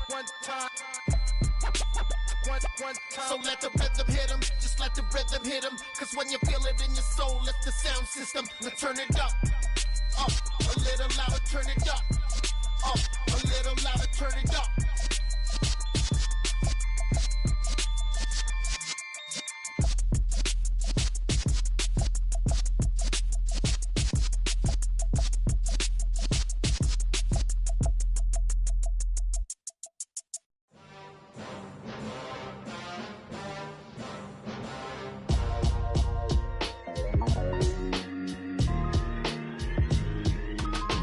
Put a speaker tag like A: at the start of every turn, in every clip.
A: one time. So let the rhythm hit 'em, just let the rhythm hit 'em. Cause when you feel it in your soul, it's the sound system. Now turn it up, a little louder, turn it up, a little louder, turn it up.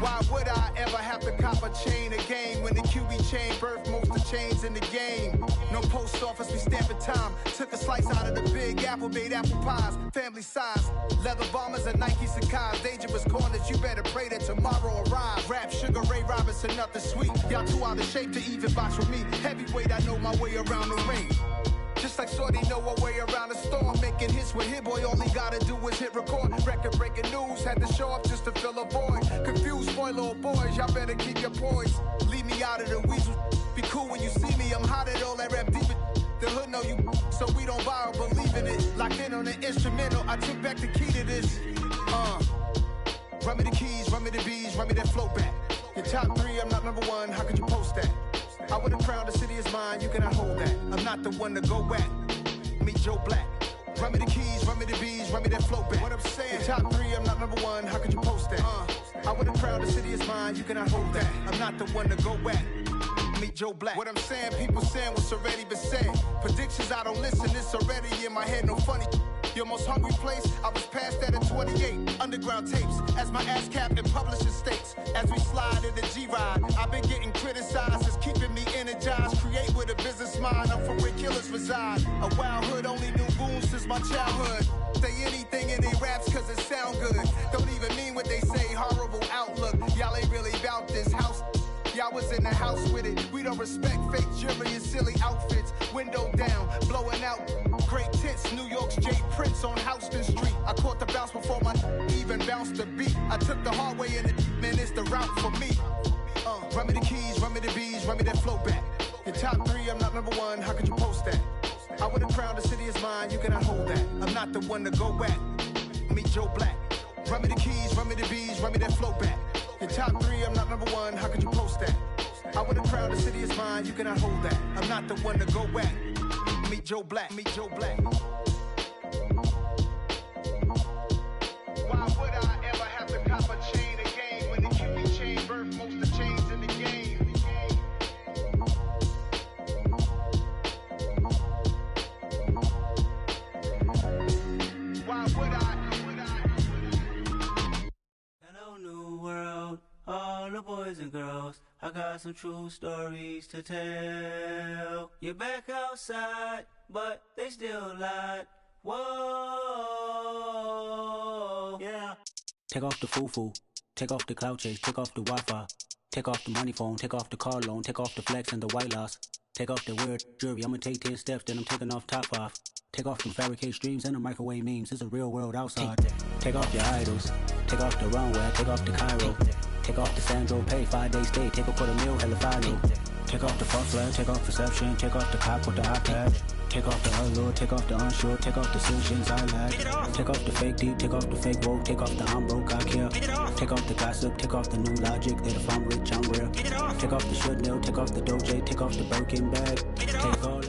B: Why would I ever have to cop a chain again when the QB chain birthed most of chains in the game? No post office, we stamping time. Took a slice out of the big apple, made apple pies, family size. Leather bombers and Nike Sacai's. Dangerous corners, you better pray that tomorrow arrives. Rap, Sugar Ray Robinson, nothing sweet. Y'all too out of shape to even box with me. Heavyweight, I know my way around the ring. Just like Shorty know her way around the storm. Making hits with Hit Boy, all he gotta do is hit record. Record breaking news, had to show up just to fill a void. Confused boy, little boys, y'all better keep your poise. Leave me out of the weasel. Be cool when you see me, I'm hot at all that rap deep. The hood know you, so we don't borrow, believe in it. Locked in on the instrumental, I took back the key to this. Run me the keys, run me the bees, run me that flow back. Your top three, I'm not number one, how could you post that? I would've crowned the city is mine, you cannot hold that. I'm not the one to go back. Meet Joe Black. Run me the keys, run me the bees, run me that flow back. What I'm saying, your top three, I'm not number one, how could you post that? I would've crowned the city is mine, you cannot hold that. I'm not the one to go back. Meet Joe Black. What I'm saying, people saying what's already been said. Predictions, I don't listen, it's already in my head, no funny. Your most hungry place, I was past that at 28. Underground tapes, as my ass cap in publishing states. As we slide in the G-Ride, I've been getting criticized, it's keeping me energized. Create with a business mind, I'm from where killers reside. A wild hood, only knew goons since my childhood. Say anything in they raps cause it sound good. Don't even mean what they say, horrible outlook. Y'all ain't really about this house. Y'all was in the house with it. We don't respect fake jewelry and silly outfits. Window down, blowing out great tits. New York's J. Prince on Houston Street. I caught the bounce before my even bounced the beat. I took the hard way and man, it's the route for me. Run me the keys, run me the bees, run me that flow back. Your top three, I'm not number one, how could you post that? I would've crowned the city is mine, you cannot hold that. I'm not the one to go back. Meet Joe Black. Run me the keys, run me the bees, run me that flow back. Your top three, I'm not number one, how could you post that? I would've crowned the city is mine, you cannot hold that. I'm not the one to go back. Meet Joe Black, meet Joe Black. Why would I ever have to cop a chain again when the QB chain birthed most of the chains in the game? Why would I?
C: Hello, new world, all the boys and girls. I got some true stories to tell. You're back outside, but they still lied. Whoa, yeah.
D: Take off the foo-foo, take off the cloud chase, take off the Wi-Fi. Take off the money phone, take off the car loan, take off the flex and the white loss. Take off the weird jewelry, I'ma take 10 steps, then I'm taking off top 5. Take off them fabricate streams and the microwave memes, it's a real world outside. Take off your idols, take off the runway, take off the Cairo. Take off the Sandro pay, 5 days stay, take a quarter meal, hella final. Take off the fuck flag, take off perception, take off the cop with the iPad. Take off the allure, take off the unsure, take off the decisions I lack. Take off the fake deep, take off the fake woke, take off the I'm broke, I care. Take off the gossip, take off the new logic, that if I'm rich, I'm real. Take off the should know, take off the doje, take off the Birkin bag. Take all that.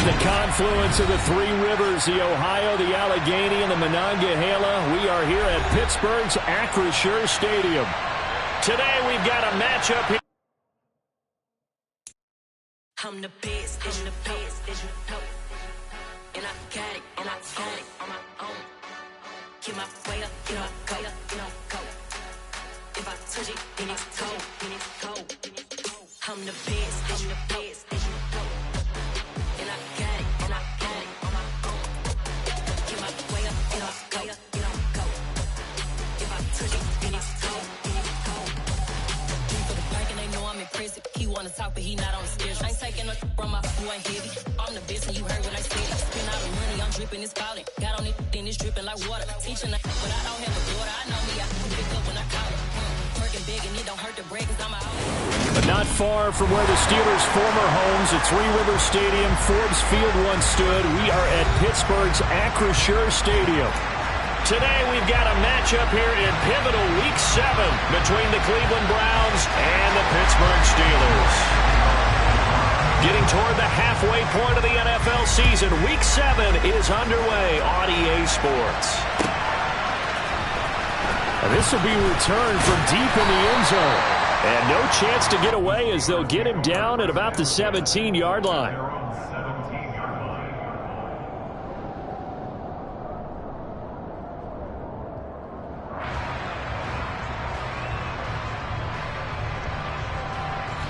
E: The confluence of the three rivers, the Ohio, the Allegheny, and the Monongahela. We are here at Pittsburgh's Acrisure Stadium. Today we've got a matchup here.
F: I'm the best, I'm the best, and I got it, and I own it on my own. Get my way up, get my go, go. If I touch it, then it's cold, I'm the best, I'm the best, and I got it, and I got it. you ain't heavy. I'm the best and you heard what I said. Spend all the money, I'm dripping, it's falling. Got on it, then it's dripping like water. Teaching the but I don't have a daughter. I know me, I can pick up when I call her. Working big and it don't hurt to break cause I'm out.
E: But not far from where the Steelers' former homes at Three Rivers Stadium, Forbes Field once stood, we are at Pittsburgh's Acrisure Stadium. Today we've got a matchup here in pivotal Week 7 between the Cleveland Browns and the Pittsburgh Steelers. Getting toward the halfway point of the NFL season, Week 7 is underway on EA Sports. This will be returned from deep in the end zone. And no chance to get away as they'll get him down at about the 17-yard line.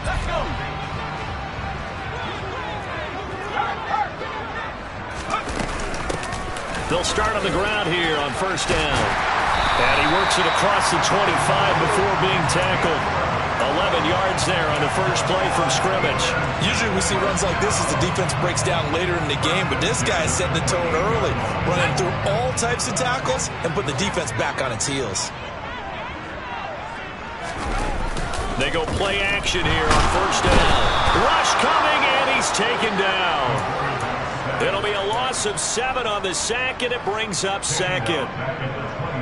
B: Let's go.
E: They'll start on the ground here on first down. And he works it across the 25 before being tackled. 11 yards there on the first play from scrimmage.
G: Usually we see runs like this as the defense breaks down later in the game, but this guy is setting the tone early, running through all types of tackles and putting the defense back on its heels.
E: They go play action here on first down. Rush coming, and he's taken down. It'll be a loss of 7 on the sack, and it brings up second.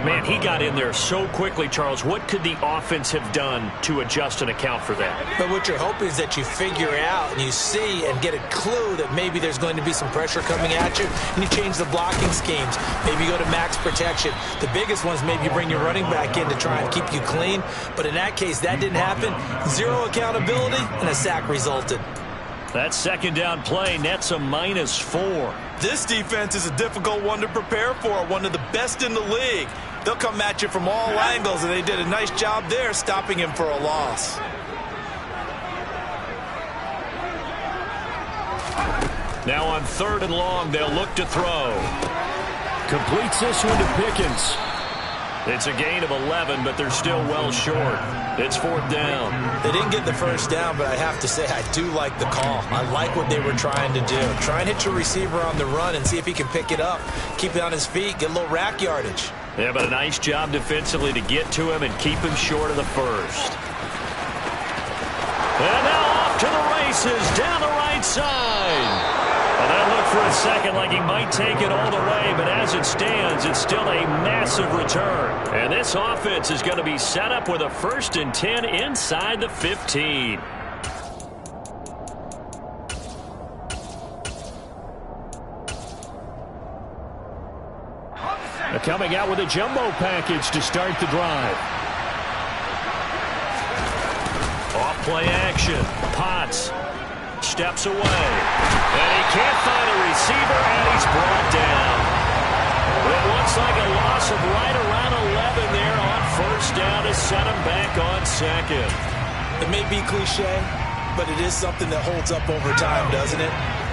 E: Man, he got in there so quickly, Charles. What could the offense have done to adjust and account for that?
H: But what you're hoping is that you figure out and you see and get a clue that maybe there's going to be some pressure coming at you, and you change the blocking schemes. Maybe you go to max protection. The biggest one is maybe you bring your running back in to try and keep you clean. But in that case, that didn't happen. Zero accountability, and a sack resulted.
E: That second down play nets a -4.
G: This defense is a difficult one to prepare for, one of the best in the league. They'll come at you from all angles, and they did a nice job there stopping him for a loss.
E: Now on 3rd and long, they'll look to throw. Completes this one to Pickens. It's a gain of 11, but they're still well short. It's 4th down.
H: They didn't get the first down, but I have to say I do like the call. I like what they were trying to do. Try and hit your receiver on the run and see if he can pick it up. Keep it on his feet, get a little rack yardage.
E: Yeah, but a nice job defensively to get to him and keep him short of the first. And now off to the races down the right side. Well, that looked for a second like he might take it all the way, but as it stands, it's still a massive return. And this offense is going to be set up with a 1st and 10 inside the 15. Coming out with a jumbo package to start the drive. Off play action. Potts steps away. And he can't find a receiver, and he's brought down. It looks like a loss of right around 11 there on first down to set him back on second.
H: It may be cliche, but it is something that holds up over time, doesn't it?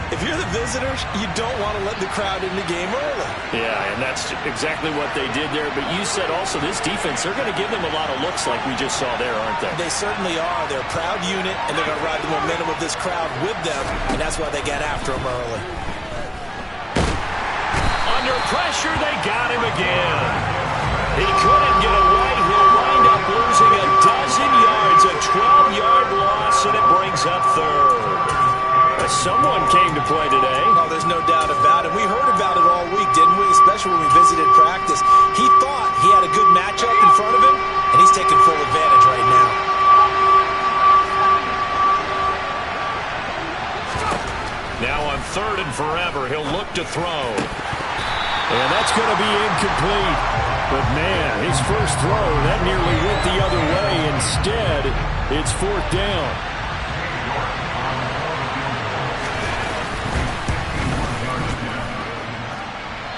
G: If you're the visitors, you don't want to let the crowd in the game early.
E: Yeah, and that's exactly what they did there. But you said also this defense, they're going to give them a lot of looks like we just saw there, aren't they?
H: They certainly are. They're a proud unit, and they're going to ride the momentum of this crowd with them, and that's why they got after them early.
E: Under pressure, they got him again. He couldn't get away. He'll wind up losing a dozen yards, a 12-yard loss, and it brings up 3rd. Someone came to play today.
H: Oh, there's no doubt about it. We heard about it all week, didn't we? Especially when we visited practice. He thought he had a good matchup in front of him, and he's taking full advantage right now.
E: Now on 3rd and forever, he'll look to throw. And that's going to be incomplete. But, man, his first throw, that nearly went the other way. Instead, it's 4th down.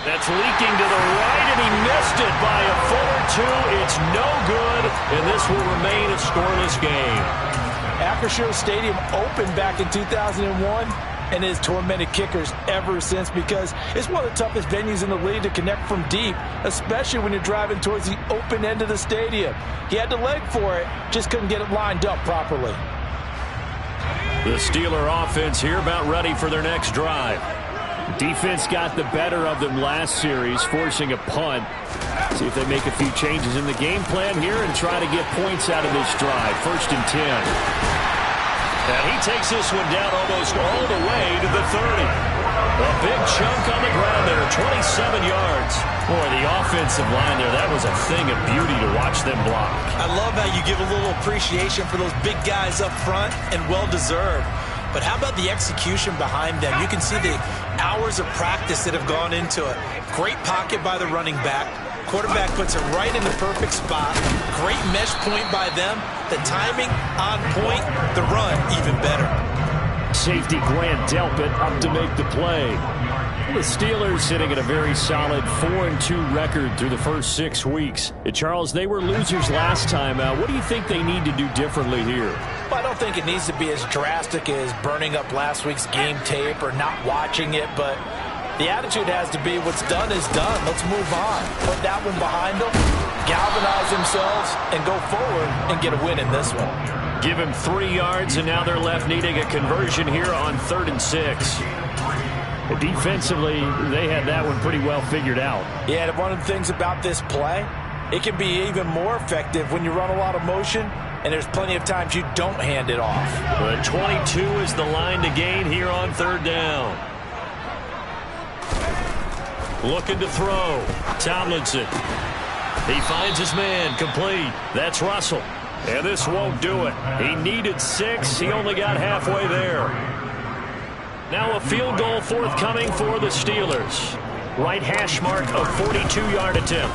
E: That's leaking to the right, and he missed it by a foot or two. It's no good, and this will remain a scoreless game.
H: Acrisure Stadium opened back in 2001 and has tormented kickers ever since because it's one of the toughest venues in the league to connect from deep, especially when you're driving towards the open end of the stadium. He had the leg for it, just couldn't get it lined up properly.
E: The Steeler offense here about ready for their next drive. Defense got the better of them last series, forcing a punt. See if they make a few changes in the game plan here and try to get points out of this drive. 1st and 10. And he takes this one down almost all the way to the 30. A big chunk on the ground there, 27 yards. Boy, the offensive line there, that was a thing of beauty to watch them block.
H: I love how you give a little appreciation for those big guys up front, and well-deserved. But how about the execution behind them? You can see the hours of practice that have gone into it. Great pocket by the running back. Quarterback puts it right in the perfect spot. Great mesh point by them. The timing on point. The run even better.
E: Safety Grant Delpit up to make the play. The Steelers sitting at a very solid 4-2 record through the first 6 weeks. Charles, they were losers last time. What do you think they need to do differently here?
H: Well, I don't think it needs to be as drastic as burning up last week's game tape or not watching it, but the attitude has to be what's done is done. Let's move on. Put that one behind them, galvanize themselves, and go forward and get a win in this one.
E: Give him 3 yards, and now they're left needing a conversion here on 3rd and 6. Defensively, they had that one pretty well figured out.
H: Yeah, and one of the things about this play, it can be even more effective when you run a lot of motion, and there's plenty of times you don't hand it off.
E: But 22 is the line to gain here on 3rd down. Looking to throw. Tomlinson. He finds his man, complete. That's Russell. And this won't do it. He needed 6. He only got halfway there. Now a field goal forthcoming for the Steelers. Right hash mark of 42-yard attempt.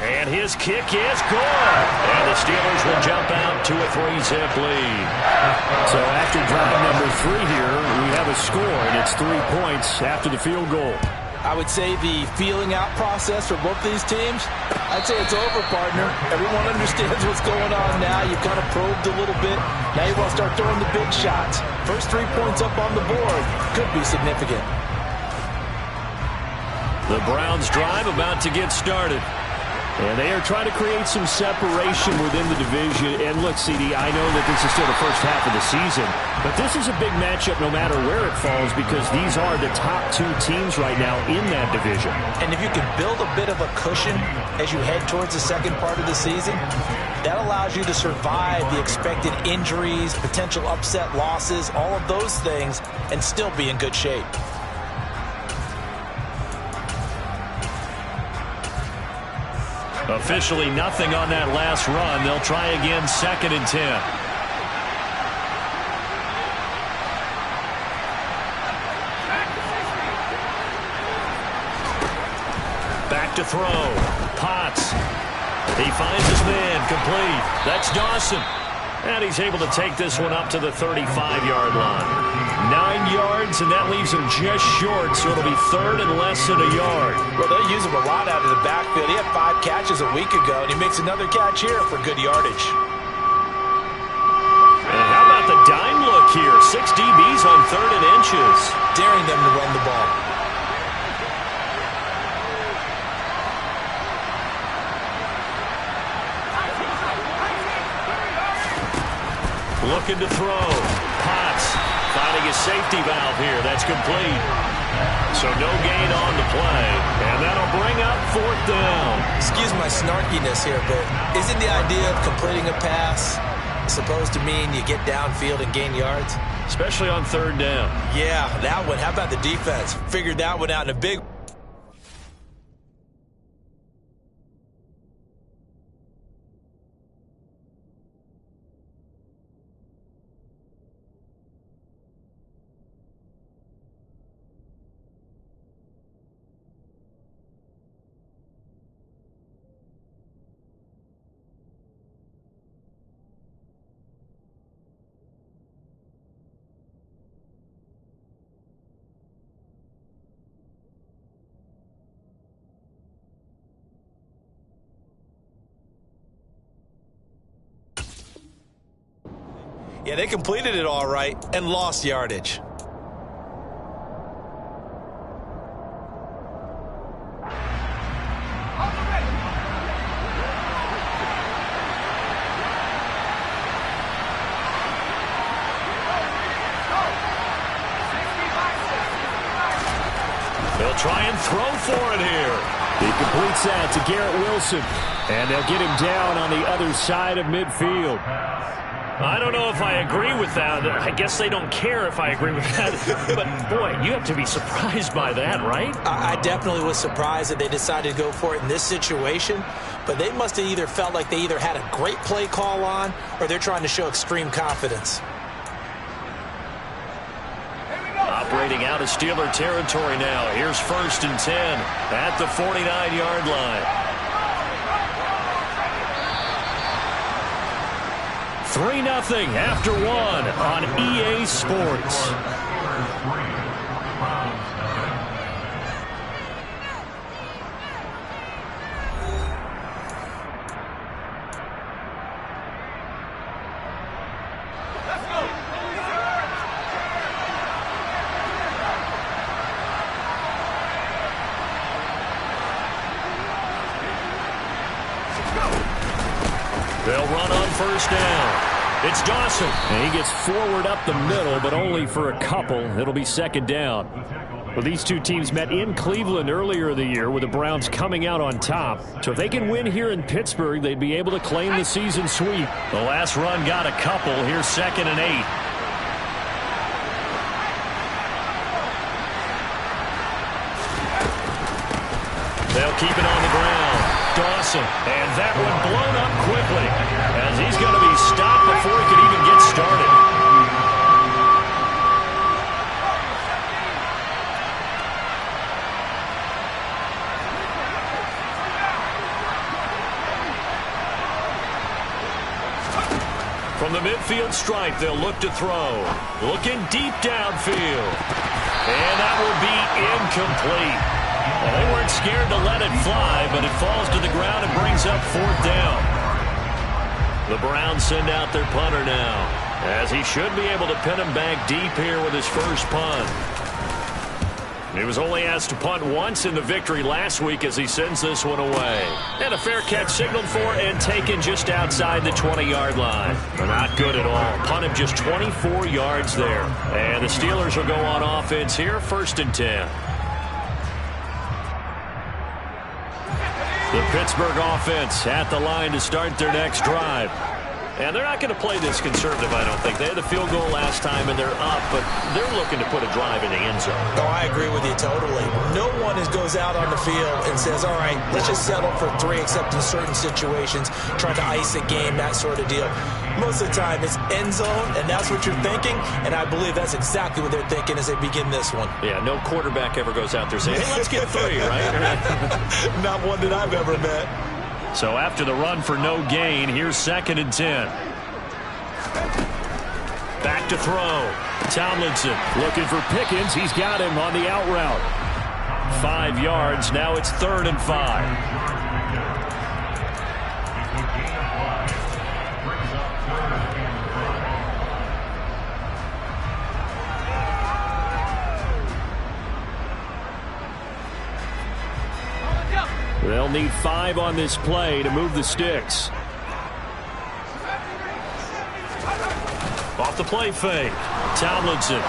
E: And his kick is good. And the Steelers will jump out to a 3-zip lead. So after drive number 3 here, we have a score, and it's 3 points after the field goal.
H: I would say the feeling out process for both these teams, I'd say it's over, partner. Everyone understands what's going on now. You've kind of probed a little bit. Now you want to start throwing the big shots. First 3 points up on the board could be significant.
E: The Browns drive about to get started. And they are trying to create some separation within the division. And look, CD, I know that this is still the first half of the season, but this is a big matchup no matter where it falls because these are the top 2 teams right now in that division.
H: And if you can build a bit of a cushion as you head towards the second part of the season, that allows you to survive the expected injuries, potential upset losses, all of those things, and still be in good shape.
E: Officially nothing on that last run. They'll try again, 2nd and 10. Back to throw. Potts. He finds his man, complete. That's Dawson. And he's able to take this one up to the 35-yard line. 9 yards, and that leaves him just short, so it'll be 3rd and less than a yard.
H: Well, they'll use him a lot out of the backfield. He had 5 catches a week ago, and he makes another catch here for good yardage.
E: And how about the dime look here? 6 DBs on 3rd and inches.
H: Daring them to run the ball.
E: Looking to throw. Potts finding his safety valve here. That's complete. So no gain on the play. And that'll bring up 4th down.
H: Excuse my snarkiness here, but isn't the idea of completing a pass supposed to mean you get downfield and gain yards?
E: Especially on 3rd down.
H: Yeah, that one. How about the defense? Figured that one out in a big way. Yeah, they completed it all right and lost yardage.
E: They'll try and throw for it here. He completes that to Garrett Wilson. And they'll get him down on the other side of midfield. I don't know if I agree with that. I guess they don't care if I agree with that. But, boy, you have to be surprised by that, right?
H: I definitely was surprised that they decided to go for it in this situation. But they must have either felt like they either had a great play call on or they're trying to show extreme confidence.
E: Operating out of Steeler territory now. Here's 1st and 10 at the 49-yard line. 3-0 after 1 on EA Sports. They'll run on 1st down. It's Dawson. And he gets forward up the middle, but only for a couple. It'll be 2nd down. Well, these two teams met in Cleveland earlier in the year with the Browns coming out on top. So if they can win here in Pittsburgh, they'd be able to claim the season sweep. The last run got a couple. Here's 2nd and 8. They'll keep it on the ground. Dawson, and that one blown up quickly as he's going to be stopped before he could even get started. From the midfield stripe, they'll look to throw. Looking deep downfield. And that will be incomplete. Well, they weren't scared to let it fly, but it falls to the ground and brings up 4th down. The Browns send out their punter now, as he should be able to pin him back deep here with his first punt. He was only asked to punt once in the victory last week as he sends this one away. And a fair catch signaled for and taken just outside the 20-yard line. Not good at all. Punt him just 24 yards there. And the Steelers will go on offense here, 1st and 10. The Pittsburgh offense at the line to start their next drive. And they're not going to play this conservative, I don't think. They had the field goal last time, and they're up, but they're looking to put a drive in the end zone.
H: Oh, I agree with you totally. No one goes out on the field and says, all right, let's just settle for 3, except in certain situations, trying to ice a game, that sort of deal. Most of the time, it's end zone, and that's what you're thinking, and I believe that's exactly what they're thinking as they begin this one.
E: Yeah, no quarterback ever goes out there saying, hey, let's get 3, right?
H: Not one that I've ever met.
E: So after the run for no gain, here's 2nd and 10. Back to throw. Tomlinson looking for Pickens. He's got him on the out route. 5 yards. Now it's 3rd and 5. They'll need 5 on this play to move the sticks. Off the play fake. Tomlinson.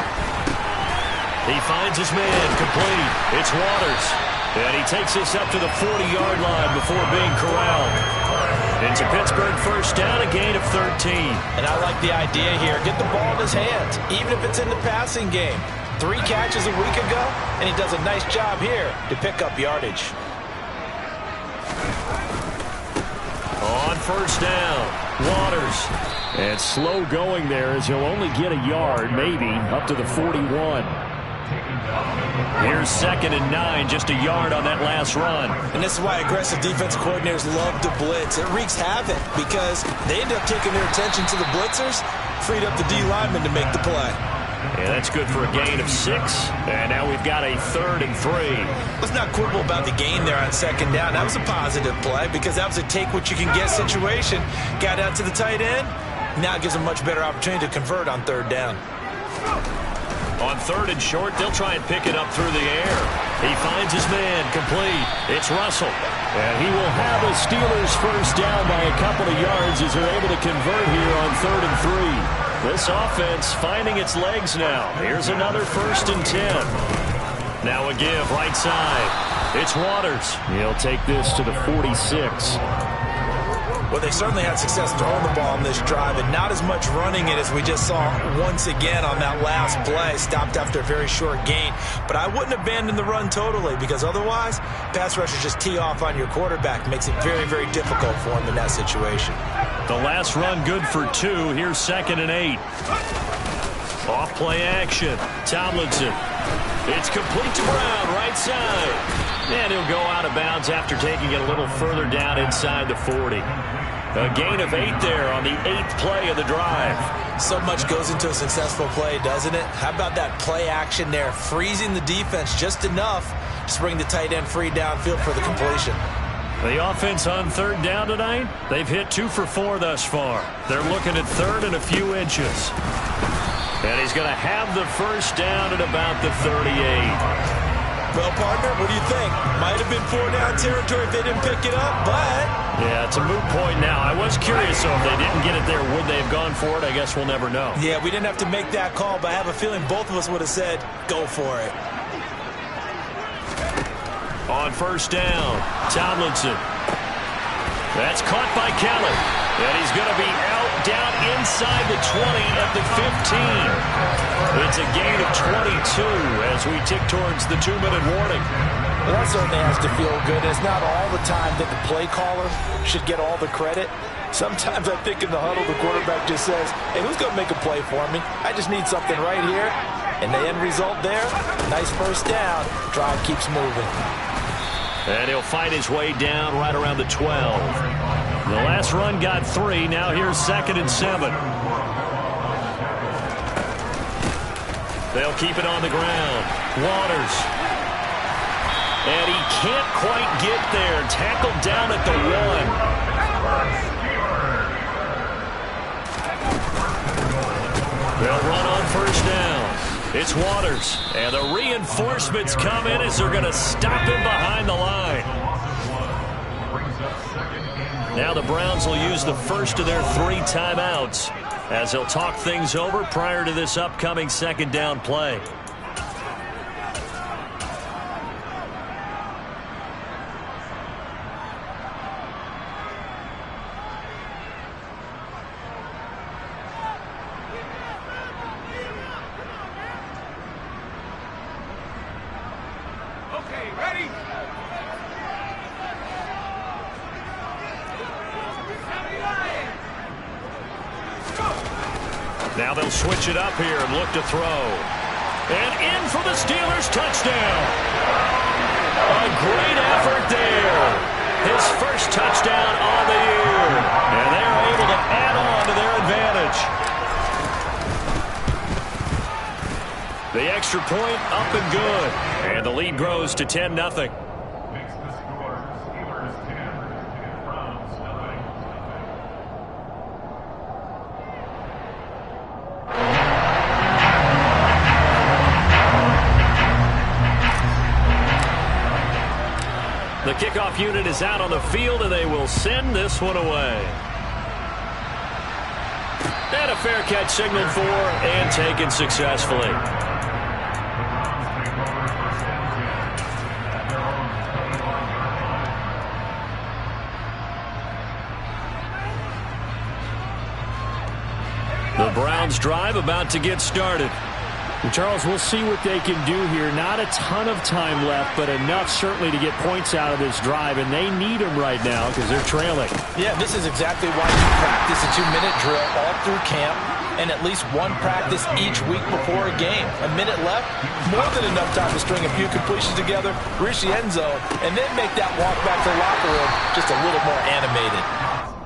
E: He finds his man complete. It's Waters. And he takes this up to the 40-yard line before being corralled. Into Pittsburgh, 1st down, a gain of 13.
H: And I like the idea here. Get the ball in his hands, even if it's in the passing game. 3 catches a week ago, and he does a nice job here to pick up yardage.
E: On 1st down, Waters. And slow going there as he'll only get a yard, maybe, up to the 41. Here's 2nd and 9, just a yard on that last run.
H: And this is why aggressive defensive coordinators love to blitz. It wreaks havoc because they end up taking their attention to the blitzers, freed up the D lineman to make the play.
E: Yeah, that's good for a gain of 6. And now we've got a 3rd and 3.
H: Let's not quibble about the gain there on 2nd down. That was a positive play because that was a take-what-you-can-get situation. Got out to the tight end. Now it gives a much better opportunity to convert on 3rd down.
E: On 3rd and short, they'll try and pick it up through the air. He finds his man complete. It's Russell. And he will have a Steelers 1st down by a couple of yards as they're able to convert here on 3rd and 3. This offense finding its legs now. Here's another 1st and 10. Now a give right side. It's Waters. He'll take this to the 46.
H: Well, they certainly had success throwing the ball on this drive, and not as much running it as we just saw once again on that last play. Stopped after a very short gain. But I wouldn't abandon the run totally, because otherwise, pass rushers just tee off on your quarterback. Makes it very, very difficult for him in that situation.
E: The last run good for 2. Here's 2nd and 8. Off play action. Tomlinson. It's complete to Brown, right side. And he'll go out of bounds after taking it a little further down inside the 40. A gain of 8 there on the 8th play of the drive.
H: So much goes into a successful play, doesn't it? How about that play action there, freezing the defense just enough to bring the tight end free downfield for the completion.
E: The offense on 3rd down tonight, they've hit 2 for 4 thus far. They're looking at 3rd and a few inches. And he's going to have the first down at about the 38.
H: Well, partner, what do you think? Might have been 4-down territory if they didn't pick it up, but...
E: Yeah, it's a moot point now. I was curious, so if they didn't get it there, would they have gone for it? I guess we'll never know.
H: Yeah, we didn't have to make that call, but I have a feeling both of us would have said, go for it.
E: On 1st down, Tomlinson. That's caught by Kelly. And he's going to be out down inside the 20 at the 15. It's a gain of 22 as we tick towards the 2-minute warning.
H: Well, that certainly has to feel good. It's not all the time that the play caller should get all the credit. Sometimes I think in the huddle, the quarterback just says, hey, who's going to make a play for me? I just need something right here. And the end result there, nice first down. Drive keeps moving.
E: And he'll fight his way down right around the 12. The last run got 3. Now here's 2nd and 7. They'll keep it on the ground. Waters. And he can't quite get there. Tackled down at the 1. They'll run on 1st down. It's Waters. And the reinforcements come in as they're going to stop him behind the line. Now the Browns will use the first of their 3 timeouts as they'll talk things over prior to this upcoming 2nd down play. Now they'll switch it up here and look to throw. And in for the Steelers, touchdown. A great effort there. His first touchdown on the year. And they're able to add on to their advantage. The extra point up and good. And the lead grows to 10-0. The kickoff unit is out on the field, and they will send this one away. And a fair catch signaled for and taken successfully. The Browns drive about to get started. Charles, we'll see what they can do here. Not a ton of time left, but enough certainly to get points out of this drive, and they need them right now because they're trailing.
H: Yeah, this is exactly why you practice a 2-minute drill all through camp and at least one practice each week before a game. A minute left, more than enough time to string a few completions together, reach the end zone, and then make that walk back to the locker room just a little more animated.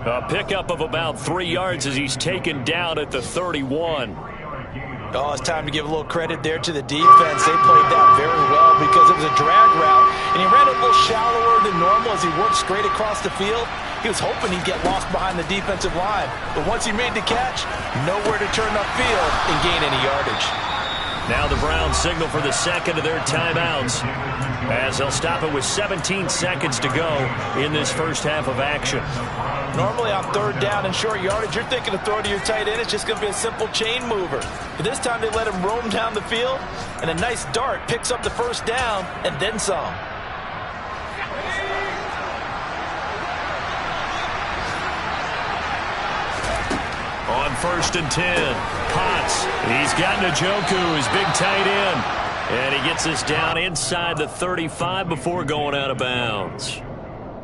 E: A pickup of about 3 yards as he's taken down at the 31.
H: Oh, it's time to give a little credit there to the defense. They played that very well because it was a drag route, and he ran a little shallower than normal as he worked straight across the field. He was hoping he'd get lost behind the defensive line, but once he made the catch, nowhere to turn upfield and gain any yardage.
E: Now the Browns signal for the second of their timeouts as they'll stop it with 17 seconds to go in this first half of action.
H: Normally on third down and short yardage, you're thinking of throw to your tight end. It's just going to be a simple chain mover. But this time they let him roam down the field, and a nice dart picks up the first down and then some.
E: On 1st and 10, Potts. He's got Njoku, his big tight end. And he gets us down inside the 35 before going out of bounds.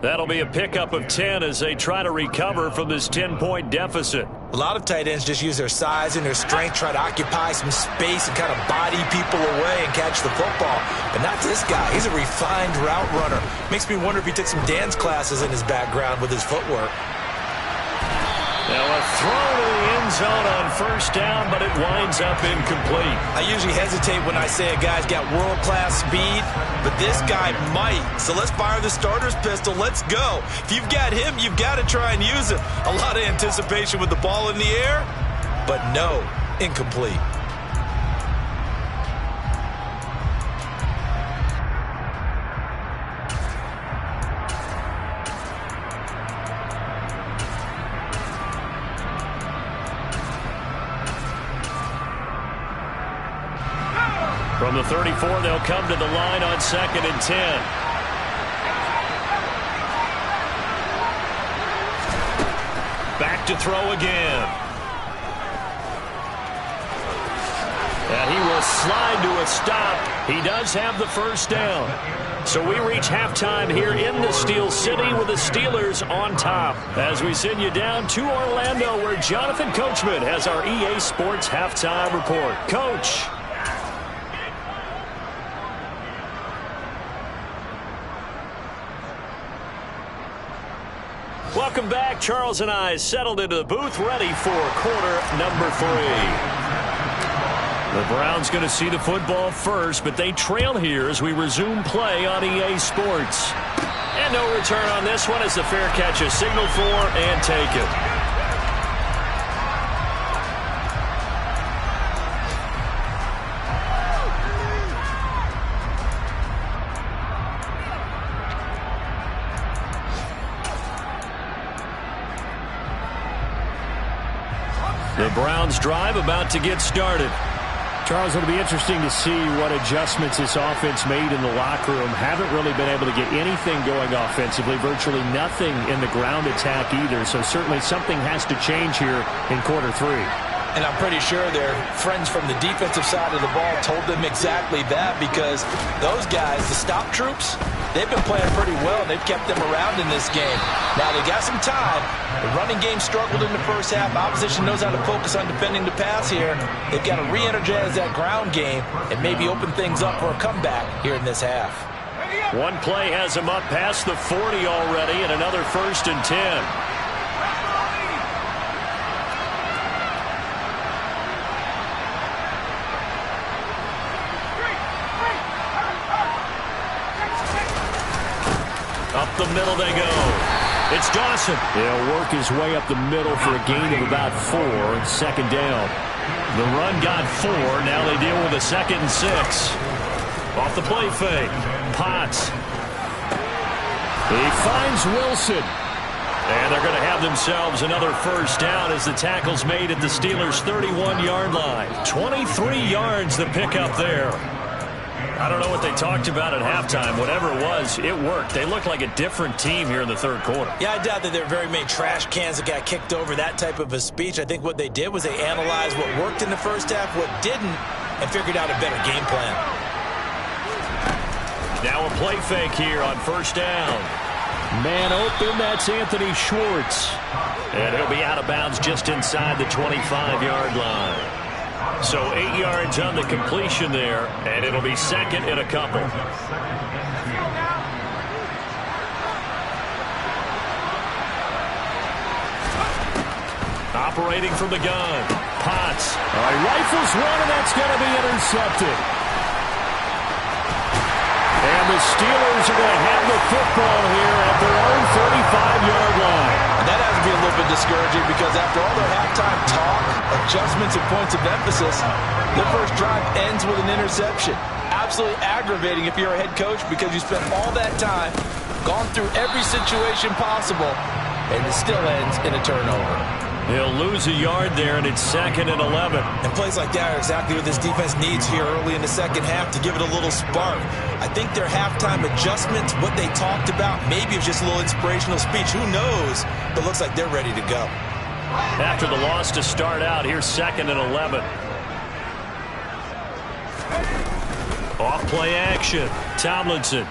E: That'll be a pickup of 10 as they try to recover from this 10-point deficit.
H: A lot of tight ends just use their size and their strength, try to occupy some space and kind of body people away and catch the football. But not this guy. He's a refined route runner. Makes me wonder if he took some dance classes in his background with his footwork.
E: Now a throw to the end zone on 1st down, but it winds up incomplete.
H: I usually hesitate when I say a guy's got world-class speed, but this guy might. So let's fire the starter's pistol. Let's go. If you've got him, you've got to try and use it. A lot of anticipation with the ball in the air, but no, incomplete.
E: From the 34, they'll come to the line on 2nd and 10. Back to throw again. And he will slide to a stop. He does have the first down. So we reach halftime here in the Steel City with the Steelers on top. As we send you down to Orlando, where Jonathan Coachman has our EA Sports halftime report. Coach. Welcome back. Charles and I settled into the booth, ready for quarter number 3. The Browns going to see the football first, but they trail here as we resume play on EA Sports. And no return on this one as the fair catch is signaled for and taken. The Browns drive about to get started.
I: Charles, it'll be interesting to see what adjustments this offense made in the locker room. Haven't really been able to get anything going offensively, virtually nothing in the ground attack either. So certainly something has to change here in quarter 3.
H: And I'm pretty sure their friends from the defensive side of the ball told them exactly that, because those guys, the stop troops, they've been playing pretty well. They've kept them around in this game. Now they got some time. The running game struggled in the first half. Opposition knows how to focus on defending the pass here. They've got to re-energize that ground game and maybe open things up for a comeback here in this half.
E: One play has them up past the 40 already, and another 1st and 10. Up the middle they go. It's Dawson.
I: He'll work his way up the middle for a gain of about 4, 2nd down.
E: The run got 4. Now they deal with a 2nd and 6. Off the play fake. Potts.
I: He finds Wilson.
E: And they're going to have themselves another first down as the tackle's made at the Steelers' 31-yard line. 23 yards the pickup there. I don't know what they talked about at halftime. Whatever it was, it worked. They look like a different team here in the 3rd quarter.
H: Yeah, I doubt that there are very many trash cans that got kicked over, that type of a speech. I think what they did was they analyzed what worked in the first half, what didn't, and figured out a better game plan.
E: Now a play fake here on 1st down.
I: Man open, that's Anthony Schwartz.
E: And he'll be out of bounds just inside the 25-yard line. So 8 yards on the completion there, and it'll be 2nd and a couple. Operating from the gun, Potts.
I: Rifles one, and that's going to be intercepted. And the Steelers are going to have the football here at their own 35-yard line.
H: And that has
G: be a little bit discouraging because after all their halftime talk, adjustments, and points of emphasis, their first drive ends with an interception. Absolutely aggravating if you're a head coach because you spent all that time, gone through every situation possible, and it still ends in a turnover.
I: He'll lose a yard there, and it's 2nd and 11.
G: And plays like that are exactly what this defense needs here early in the second half to give it a little spark. I think their halftime adjustments, what they talked about, maybe it was just a little inspirational speech. Who knows? But looks like they're ready to go.
I: After the loss to start out, here's 2nd and 11. Off play action. Tomlinson.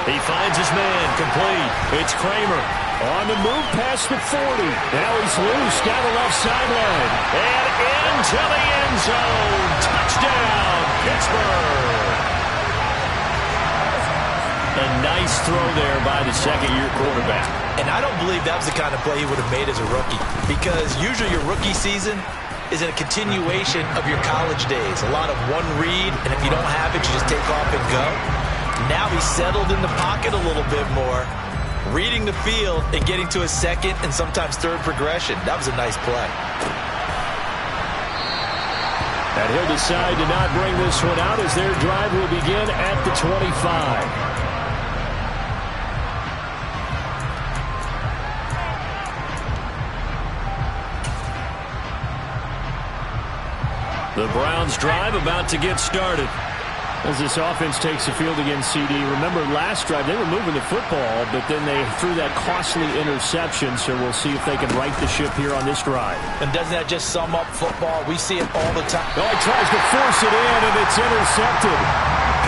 I: He finds his man. Complete. It's Kramer. On the move past the 40. Now he's loose down the left sideline. And into the end zone. Touchdown, Pittsburgh. A nice throw there by the second-year quarterback.
G: And I don't believe that was the kind of play he would have made as a rookie. Because usually your rookie season is a continuation of your college days. A lot of one read, and if you don't have it, you just take off and go. Now he's settled in the pocket a little bit more, reading the field and getting to his second and sometimes third progression. That was a nice play.
I: And he'll decide to not bring this one out as their drive will begin at the 25. The Browns drive about to get started. As this offense takes the field against CD, remember last drive they were moving the football, but then they threw that costly interception, so we'll see if they can right the ship here on this drive.
G: And doesn't that just sum up football? We see it all the time.
I: Oh, he tries to force it in, and it's intercepted.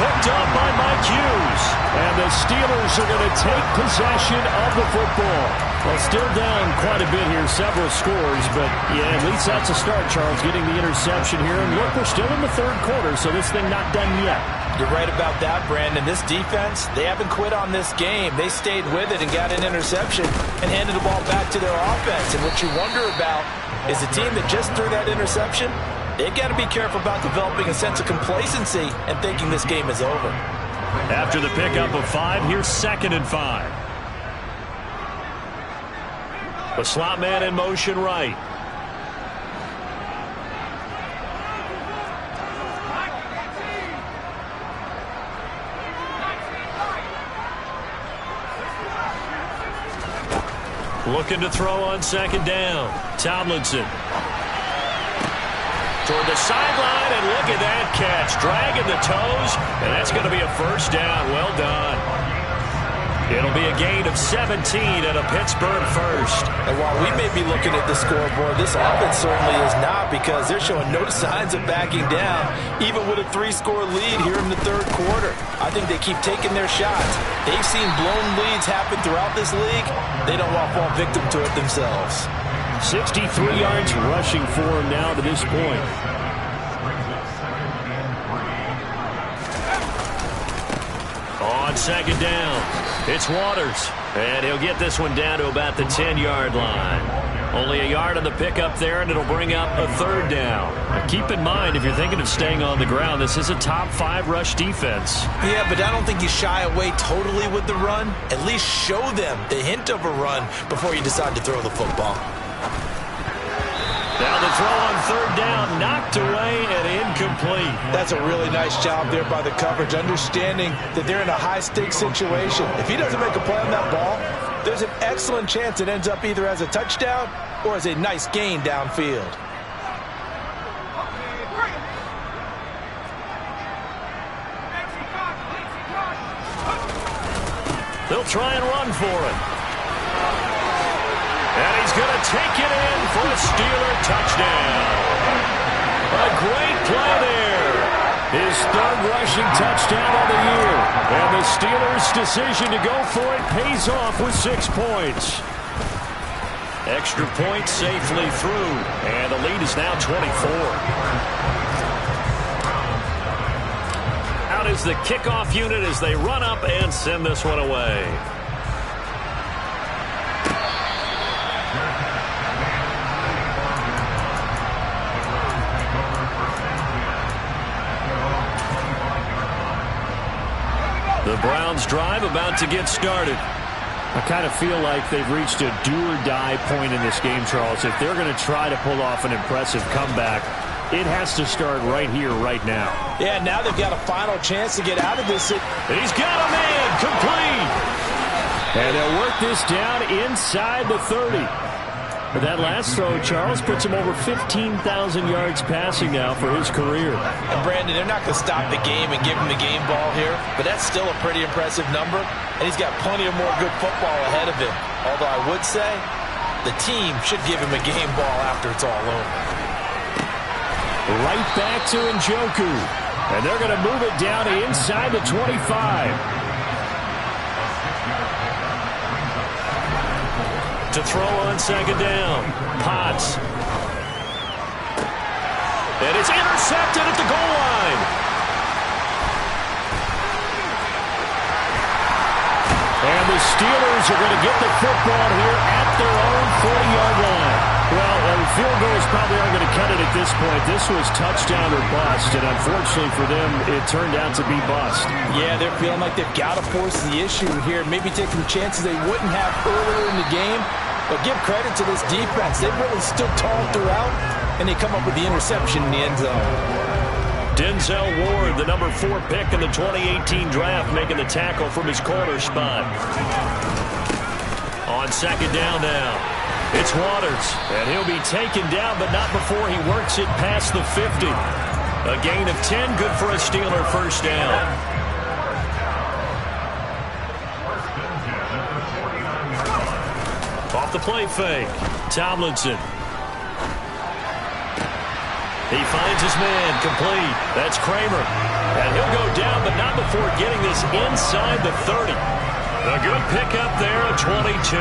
I: Picked up by Mike Hughes. And the Steelers are going to take possession of the football. Well, still down quite a bit here, several scores, but yeah, at least that's a start, Charles, getting the interception here. And look, we're still in the third quarter, so this thing not done yet.
G: You're right about that, Brandon. This defense, they haven't quit on this game. They stayed with it and got an interception and handed the ball back to their offense. And what you wonder about is the team that just threw that interception, they've got to be careful about developing a sense of complacency and thinking this game is over.
I: After the pickup of 5, here's 2nd and 5. The slot man in motion right. Looking to throw on 2nd down. Tomlinson. Toward the sideline, and look at that catch. Dragging the toes, and that's going to be a first down. Well done. It'll be a gain of 17 and a Pittsburgh first.
G: And while we may be looking at the scoreboard, this offense certainly is not, because they're showing no signs of backing down, even with a 3-score lead here in the third quarter. I think they keep taking their shots. They've seen blown leads happen throughout this league. They don't want to fall victim to it themselves.
I: 63 yards rushing for him now to this point. On 2nd down, it's Waters. And he'll get this one down to about the 10-yard line. Only a yard on the pickup there, and it'll bring up a 3rd down. Now keep in mind, if you're thinking of staying on the ground, this is a top 5 rush defense.
G: Yeah, but I don't think you shy away totally with the run. At least show them the hint of a run before you decide to throw the football.
I: Now the throw on 3rd down, knocked away and incomplete.
G: That's a really nice job there by the coverage, understanding that they're in a high-stakes situation. If he doesn't make a play on that ball, there's an excellent chance it ends up either as a touchdown or as a nice gain downfield.
I: They'll try and run for it. And he's going to take it in for a Steeler touchdown. A great play there. His 3rd rushing touchdown of the year. And the Steelers' decision to go for it pays off with 6 points. Extra point safely through. And the lead is now 24. Out is the kickoff unit as they run up and send this one away. The Browns drive about to get started. I kind of feel like they've reached a do-or-die point in this game, Charles. If they're going to try to pull off an impressive comeback, it has to start right here, right now.
H: Yeah, now they've got a final chance to get out of this.
I: He's got a man, complete. And they'll work this down inside the 30. But that last throw, Charles, puts him over 15,000 yards passing now for his career.
H: And Brandon, they're not going to stop the game and give him the game ball here, but that's still a pretty impressive number, and he's got plenty of more good football ahead of him. Although I would say the team should give him a game ball after it's all over.
I: Right back to Njoku, and they're going to move it down inside the 25. To throw on second down. Potts. And it's intercepted at the goal line. And the Steelers are going to get the football here at their own 40-yard line. Well, field goals probably aren't going to cut it at this point. This was touchdown or bust, and unfortunately for them, it turned out to be bust.
H: Yeah, they're feeling like they've got to force the issue here, maybe take some chances they wouldn't have earlier in the game. But give credit to this defense. They've really stood tall throughout, and they come up with the interception in the end zone.
I: Denzel Ward, the number 4 pick in the 2018 draft, making the tackle from his corner spot. On second down now, it's Waters, and he'll be taken down, but not before he works it past the 50. A gain of 10, good for a Steeler first down. Off the play fake, Tomlinson. He finds his man, complete. That's Kramer. And he'll go down, but not before getting this inside the 30. A good pickup there, a 22.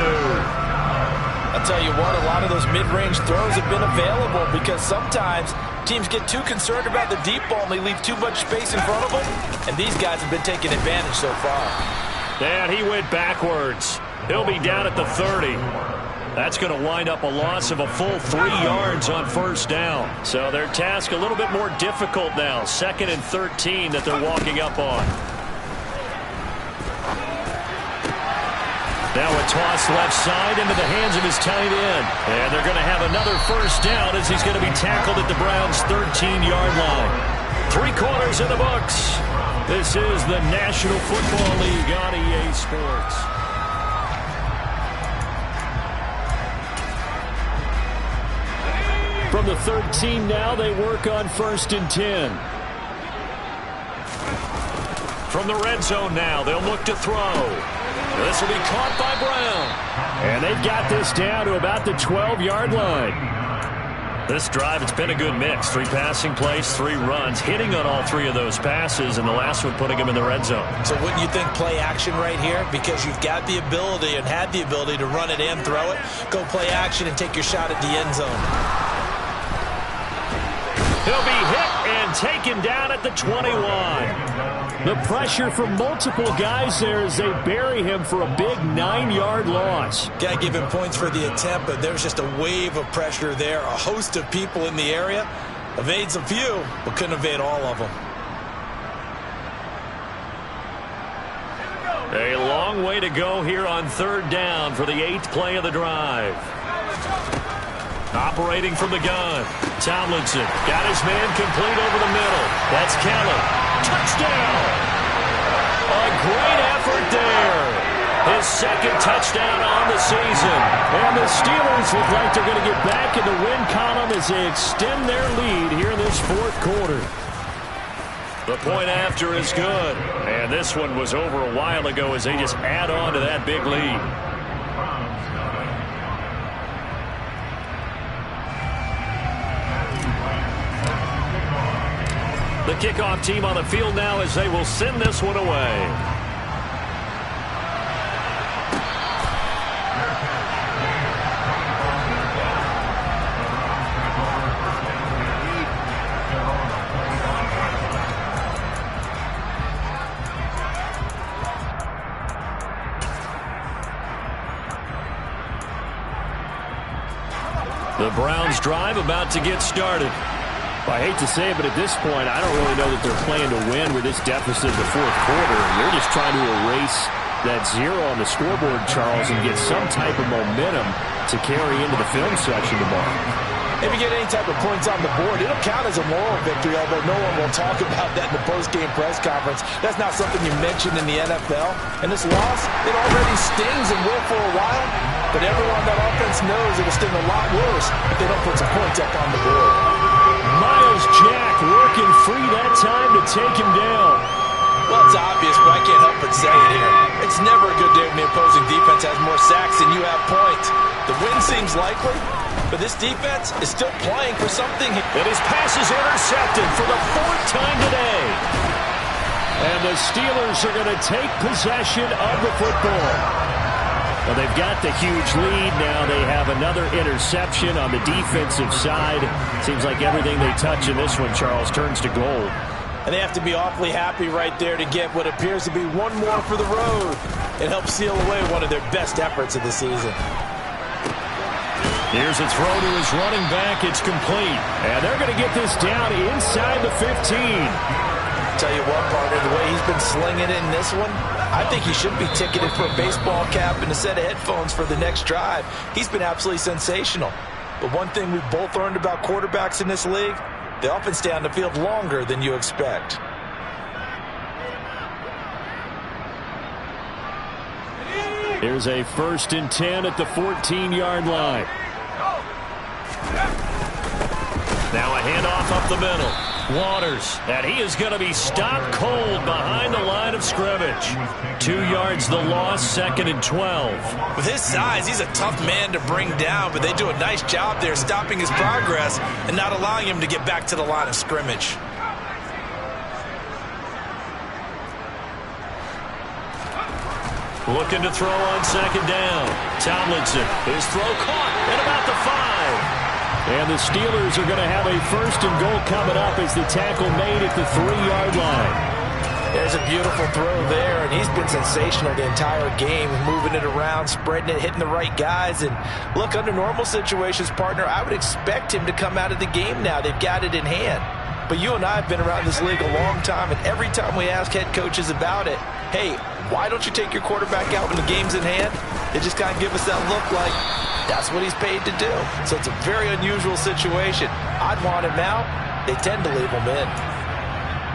H: I'll tell you what, a lot of those mid-range throws have been available because sometimes teams get too concerned about the deep ball and they leave too much space in front of them. And these guys have been taking advantage so far.
I: And he went backwards. He'll be down at the 30. That's going to wind up a loss of a full 3 yards on first down. So their task a little bit more difficult now. 2nd and 13 that they're walking up on. Now a toss left side into the hands of his tight end. And they're going to have another first down as he's going to be tackled at the Browns' 13-yard line. 3 quarters in the books. This is the National Football League on EA Sports. From the 13 now, they work on 1st and 10. From the red zone now, they'll look to throw. This will be caught by Brown. And they've got this down to about the 12-yard line. This drive, it's been a good mix. 3 passing plays, 3 runs, hitting on all 3 of those passes, and the last one putting him in the red zone.
H: So wouldn't you think play action right here? Because you've got the ability and had the ability to run it and throw it. Go play action and take your shot at the end zone.
I: He'll be hit and taken down at the 21. The pressure from multiple guys there as they bury him for a big 9-yard loss.
H: Got to give him points for the attempt, but there's just a wave of pressure there. A host of people in the area. Evades a few, but couldn't evade all of them.
I: A long way to go here on 3rd down for the 8th play of the drive. Operating from the gun, Tomlinson got his man complete over the middle. That's Kelly. Touchdown! A great effort there. His 2nd touchdown on the season. And the Steelers look like they're going to get back in the win column as they extend their lead here in this 4th quarter. The point after is good. And this one was over a while ago as they just add on to that big lead. The kickoff team on the field now as they will send this one away. The Browns drive about to get started. I hate to say it, but at this point, I don't really know that they're playing to win with this deficit in the 4th quarter. They're just trying to erase that 0 on the scoreboard, Charles, and get some type of momentum to carry into the film section tomorrow.
H: If you get any type of points on the board, it'll count as a moral victory, although no one will talk about that in the post-game press conference. That's not something you mention in the NFL. And this loss, it already stings and will for a while, but everyone on that offense knows it'll sting a lot worse if they don't put some points up on the board.
I: Miles Jack working free that time to take him down.
H: Well, it's obvious, but I can't help but say it here. It's never a good day when the opposing defense has more sacks than you have points. The win seems likely, but this defense is still playing for something.
I: And his pass is intercepted for the 4th time today. And the Steelers are going to take possession of the football. Well, they've got the huge lead. Now they have another interception on the defensive side. Seems like everything they touch in this one, Charles, turns to gold.
H: And they have to be awfully happy right there to get what appears to be one more for the road. It helps seal away one of their best efforts of the season.
I: Here's a throw to his running back. It's complete. And they're going to get this down inside the 15.
H: Tell you what, partner, the way he's been slinging it in this one, I think he should be ticketed for a baseball cap and a set of headphones for the next drive. He's been absolutely sensational. But one thing we've both learned about quarterbacks in this league, they often stay on the field longer than you expect.
I: Here's a 1st and 10 at the 14-yard line. Now a handoff up the middle. Waters, and he is going to be stopped cold behind the line of scrimmage. 2 yards the loss, 2nd and 12.
H: With his size, he's a tough man to bring down, but they do a nice job there stopping his progress and not allowing him to get back to the line of scrimmage.
I: Looking to throw on 2nd down. Tomlinson, his throw caught at about the 5. And the Steelers are going to have a 1st and goal coming up as the tackle made at the 3-yard line.
H: There's a beautiful throw there, and he's been sensational the entire game, moving it around, spreading it, hitting the right guys. And look, under normal situations, partner, I would expect him to come out of the game now. They've got it in hand. But you and I have been around this league a long time, and every time we ask head coaches about it, hey, why don't you take your quarterback out when the game's in hand? They just kind of give us that look like that's what he's paid to do. So it's a very unusual situation. I'd want him out. They tend to leave him in.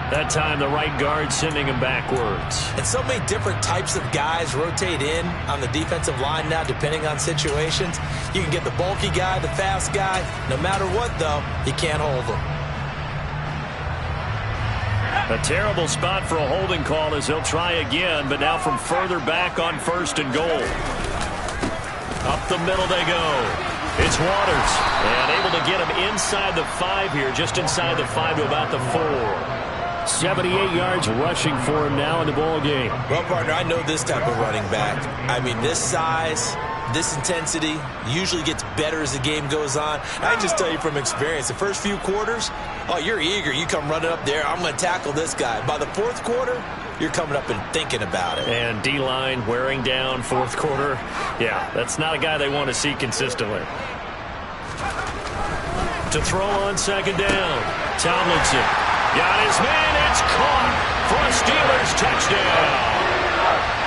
I: That time the right guard sending him backwards.
H: And so many different types of guys rotate in on the defensive line now depending on situations. You can get the bulky guy, the fast guy. No matter what, though, you can't hold them.
I: A terrible spot for a holding call as he'll try again, but now from further back on 1st and goal. Up the middle they go. It's Waters. And able to get him inside the 5 here, just inside the 5 to about the 4. 78 yards rushing for him now in the ball game.
H: Well, partner, I know this type of running back. I mean, this size, this intensity usually gets better as the game goes on. I can just tell you from experience, the first few quarters, oh, you're eager. You come running up there, I'm going to tackle this guy. By the 4th quarter, you're coming up and thinking about it.
I: And D-line wearing down 4th quarter. Yeah, that's not a guy they want to see consistently. To throw on 2nd down. Tomlinson got his man. It's caught for a Steelers touchdown.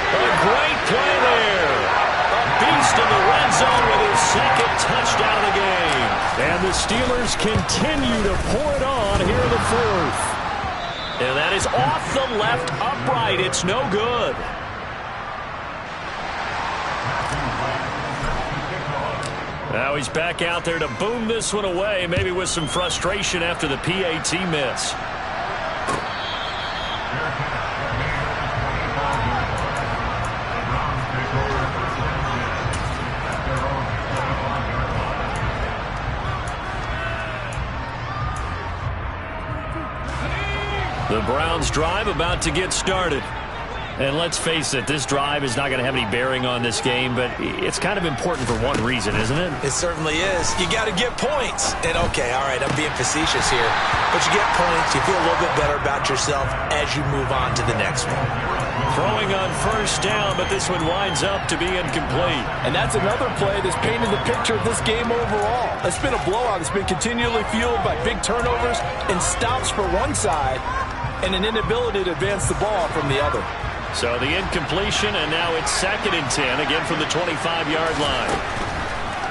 I: A great play there. A beast in the red zone with his 2nd touchdown of the game. And the Steelers continue to pour it on here in the 4th. And that is off the left upright. It's no good. Now he's back out there to boom this one away, maybe with some frustration after the PAT miss. The Browns drive about to get started. And let's face it, this drive is not going to have any bearing on this game, but it's kind of important for one reason, isn't it?
H: It certainly is. You got to get points. And, okay, all right, I'm being facetious here. But you get points, you feel a little bit better about yourself as you move on to the next one.
I: Throwing on 1st down, but this one winds up to be incomplete.
J: And that's another play that's painted the picture of this game overall. It's been a blowout. It's been continually fueled by big turnovers and stops for one side and an inability to advance the ball from the other.
I: So the incompletion, and now it's 2nd and 10, again from the 25-yard line.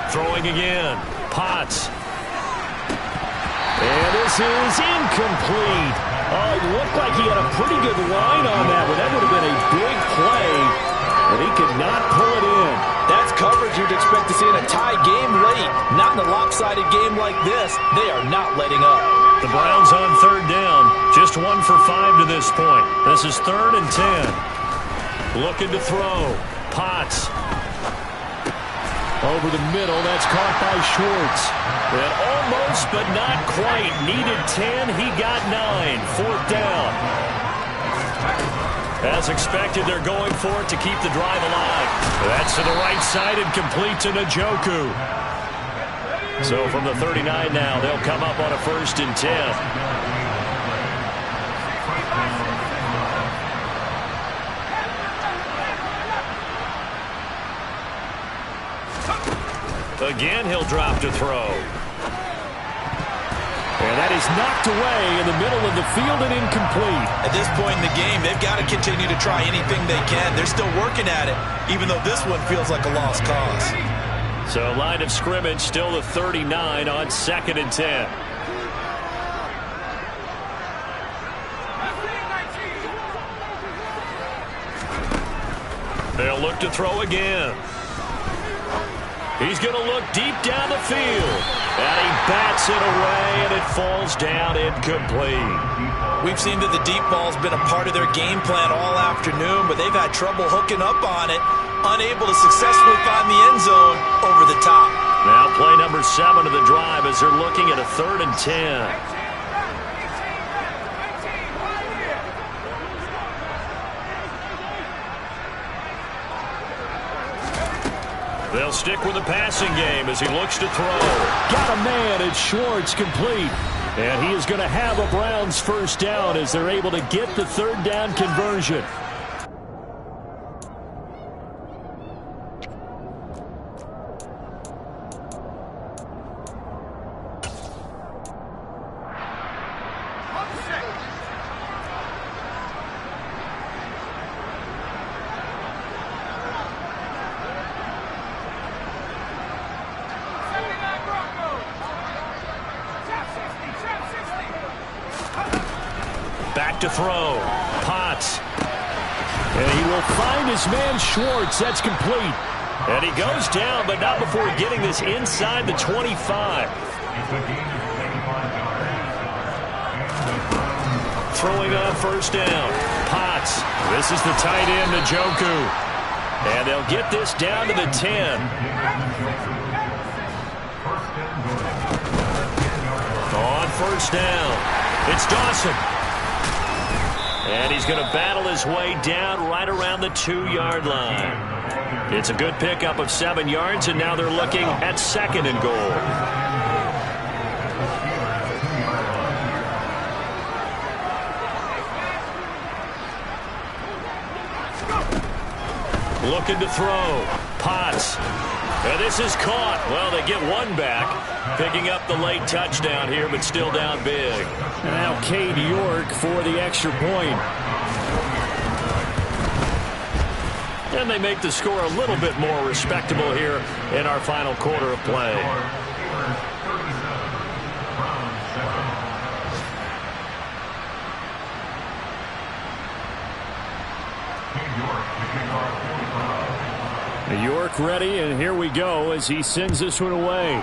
I: Throwing again. Potts. And this is incomplete. Oh, it looked like he had a pretty good line on that one. That would have been a big play, but he could not pull it in.
H: That's coverage you'd expect to see in a tie game late. Not in a lopsided game like this. They are not letting up.
I: The Browns on 3rd down. Just 1 for 5 to this point. This is 3rd and 10. Looking to throw. Potts. Over the middle. That's caught by Schwartz. And almost, but not quite. Needed 10. He got 9. 4th down. As expected, they're going for it to keep the drive alive. That's to the right side and complete to Njoku. So from the 39 now, they'll come up on a 1st and 10. Again, he'll drop to throw. And that is knocked away in the middle of the field and incomplete.
G: At this point in the game, they've got to continue to try anything they can. They're still working at it, even though this one feels like a lost cause.
I: So line of scrimmage still the 39 on 2nd and 10. They'll look to throw again. He's going to look deep down the field. And he bats it away, and it falls down incomplete.
G: We've seen that the deep ball's been a part of their game plan all afternoon, but they've had trouble hooking up on it, unable to successfully find the end zone over the top.
I: Now play number 7 of the drive as they're looking at a 3rd and 10. They'll stick with the passing game as he looks to throw. Got a man, it's Schwartz, complete. And he is going to have a Browns 1st down as they're able to get the 3rd down conversion. Back to throw. Potts. And he will find his man Schwartz. That's complete. And he goes down, but not before getting this inside the 25. Throwing on 1st down. Potts. This is the tight end, Njoku. And they'll get this down to the 10. On 1st down. It's Dawson. And he's going to battle his way down right around the 2-yard line. It's a good pickup of 7 yards, and now they're looking at 2nd and goal. Looking to throw. Potts. And this is caught. Well, they get 1 back. Picking up the late touchdown here, but still down big. Now Cade York for the extra point. And they make the score a little bit more respectable here in our final quarter of play. York ready, and here we go as he sends this one away.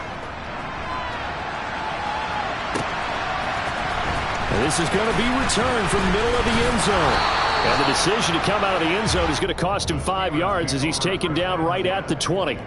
I: And this is going to be returned from the middle of the end zone. And the decision to come out of the end zone is going to cost him 5 yards as he's taken down right at the 20.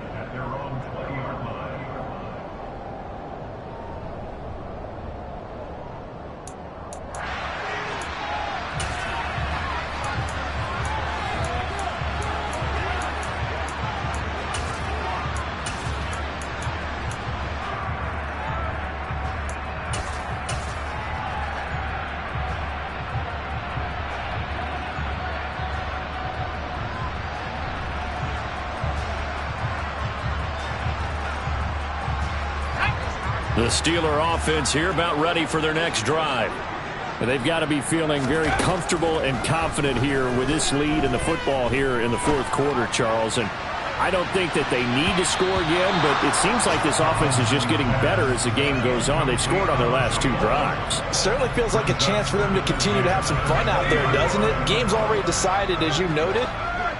I: The Steeler offense here about ready for their next drive. And they've got to be feeling very comfortable and confident here with this lead in the football here in the fourth quarter, Charles. And I don't think that they need to score again, but it seems like this offense is just getting better as the game goes on. They've scored on their last 2 drives.
H: Certainly feels like a chance for them to continue to have some fun out there, doesn't it? Game's already decided, as you noted.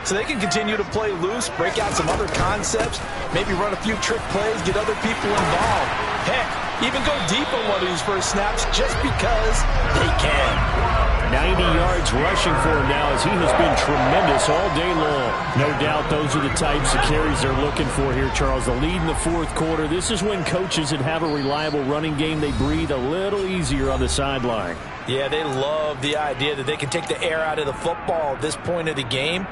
H: So they can continue to play loose, break out some other concepts, maybe run a few trick plays, get other people involved. Heck, even go deep on one of these first snaps just because they can.
I: 90 yards rushing for him now as he has been tremendous all day long. No doubt those are the types of carries they're looking for here, Charles. The lead in the fourth quarter. This is when coaches that have a reliable running game, they breathe a little easier on the sideline.
H: Yeah, they love the idea that they can take the air out of the football at this point of the game.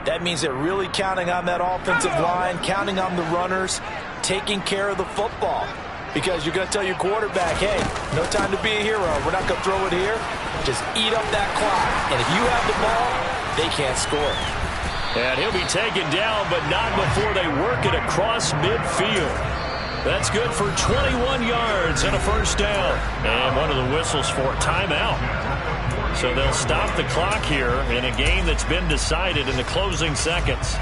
H: That means they're really counting on that offensive line, counting on the runners, taking care of the football. Because you're going to tell your quarterback, hey, no time to be a hero. We're not going to throw it here. Just eat up that clock. And if you have the ball, they can't score.
I: And he'll be taken down, but not before they work it across midfield. That's good for 21 yards and a first down. And one of the whistles for timeout. So they'll stop the clock here in a game that's been decided in the closing seconds.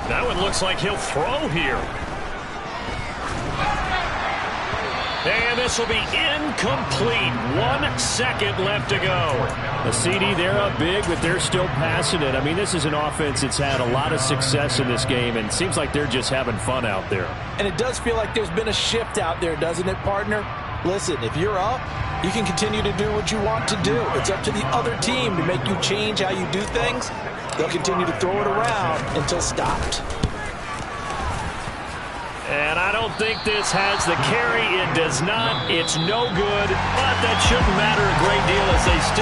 I: That one looks like he'll throw here. And this will be incomplete. 1 second left to go. The CD, they're up big, but they're still passing it. I mean, this is an offense that's had a lot of success in this game, and it seems like they're just having fun out there.
H: And it does feel like there's been a shift out there, doesn't it, partner? Listen, if you're up, you can continue to do what you want to do. It's up to the other team to make you change how you do things. They'll continue to throw it around until stopped.
I: And I don't think this has the carry. It does not. It's no good. But that shouldn't matter a great deal as they still